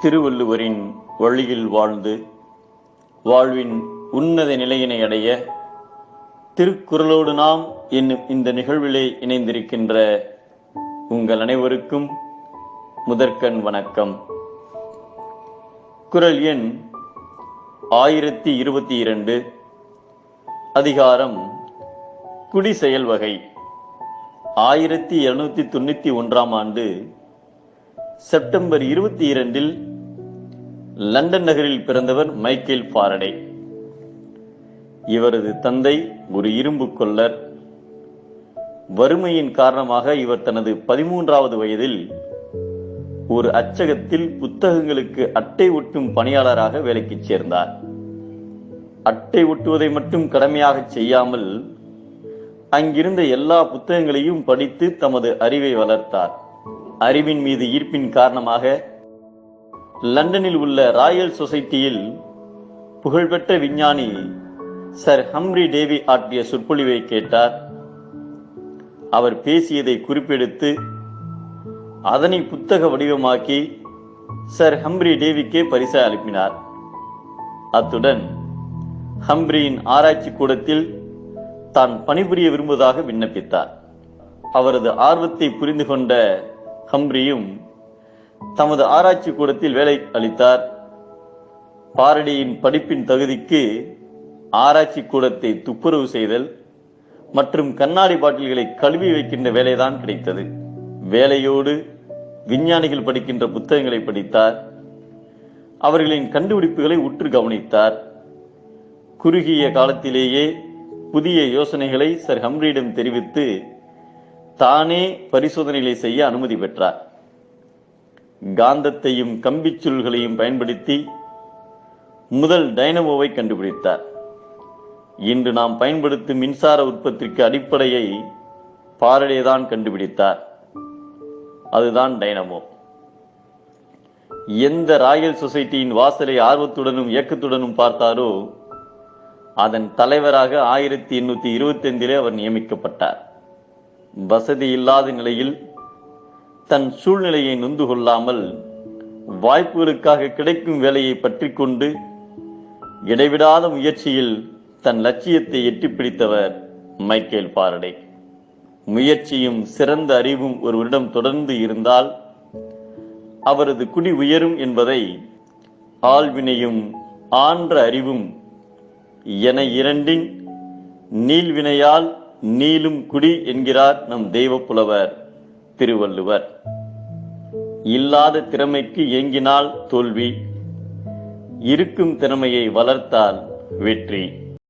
திருவள்ளுவரின் வழியில் வாழ்ந்து வாழ்வின் உன்னத நிலையினை அடைய திருக்குறளோடு நாம் என்னும் இந்த நிகழ்விலே இணைந்திருக்கின்ற உங்கள் அனைவருக்கும் முதற்கண் வணக்கம். குறள் எண் 1022, அதிகாரம் குடி செயல் வகை. 1791 ஆண்டு செப்டம்பர் 22 லண்டன் நகரில் பிறந்தவர் மைக்கேல் ஃபாரடே. இவரது தந்தை ஒரு இரும்பு கொல்லர். வறுமையின் காரணமாக இவர் தனது 13வது வயதில் ஒரு அச்சகத்தில் புத்தகங்களுக்கு அட்டை ஒட்டும் பணியாளராக வேலைக்கு சேர்ந்தார். அட்டை ஒட்டுவதை மட்டும் கடமையாக செய்யாமல் அங்கிருந்த எல்லா புத்தகங்களையும் படித்து தமது அறிவை வளர்த்தார். அறிவின் மீது ஈர்ப்பின் காரணமாக லண்டனில் உள்ள ராயல் சொசைட்டியில் புகழ்பெற்ற விஞ்ஞானி சர் ஹம்ப்ரி டேவி ஆற்றிய சொற்பொழிவை கேட்டார். அவர் பேசியதை குறிப்பெடுத்து அதனை புத்தக வடிவமாக்கி சர் ஹம்ப்ரி டேவிக்கே பரிசு அனுப்பினார். அத்துடன் ஹம்ப்ரியின் ஆராய்ச்சி கூடத்தில் தான் பணிபுரிய விரும்புவதாக விண்ணப்பித்தார். அவரது ஆர்வத்தை புரிந்து கொண்ட ஹம்ப்ரியும் தமது ஆராய்ச்சி கூடத்தில் வேலை அளித்தார். ஃபாரடேயின் படிப்பின் தகுதிக்கு ஆராய்ச்சி கூடத்தை துப்புரவு செய்தல் மற்றும் கண்ணாடி பாட்டில்களை கழுவி வைக்கின்ற வேலைதான் கிடைத்தது. வேலையோடு விஞ்ஞானிகள் படிக்கின்ற புத்தகங்களை படித்தார். அவர்களின் கண்டுபிடிப்புகளை உற்று கவனித்தார். குறுகிய காலத்திலேயே புதிய யோசனைகளை சர் ஹம்ப்ரியிடம் தெரிவித்து தானே பரிசோதனைகளை செய்ய அனுமதி பெற்றார். காந்தத்தையும் கம்பிச்சுருள்களையும் பயன்படுத்தி முதல் டைனமோவை கண்டுபிடித்தார். இன்று நாம் பயன்படுத்தும் மின்சார உற்பத்திக்கு அடிப்படையை ஃபாரடே தான் கண்டுபிடித்தார். அதுதான் டைனமோ. எந்த ராயல் சொசைட்டியின் வாசலை ஆர்வத்துடனும் இயக்கத்துடனும் பார்த்தாரோ அதன் தலைவராக 1825 அவர் நியமிக்கப்பட்டார். வசதி இல்லாத நிலையில் தன் சூழ்நிலையை நொந்து கொள்ளாமல் வாய்ப்புகளுக்காக கிடைக்கும் வேலையை பற்றி கொண்டு இடைவிடாத முயற்சியில் தன் லட்சியத்தை எட்டிப் பிடித்தவர் மைக்கேல் ஃபாரடே. முயற்சியும் சிறந்த அறிவும் ஒருவரிடம் தொடர்ந்து இருந்தால் அவரது குடி உயரும் என்பதை ஆள்வினையும் ஆன்ற அறிவும் என இரண்டின் நீள்வினையால் நீளும் குடி என்கிறார் நம் தெய்வ புலவர் திருவள்ளுவர். இல்லாத திறமைக்கு ஏங்கினால் தோல்வி, இருக்கும் திறமையை வளர்த்தால் வெற்றி.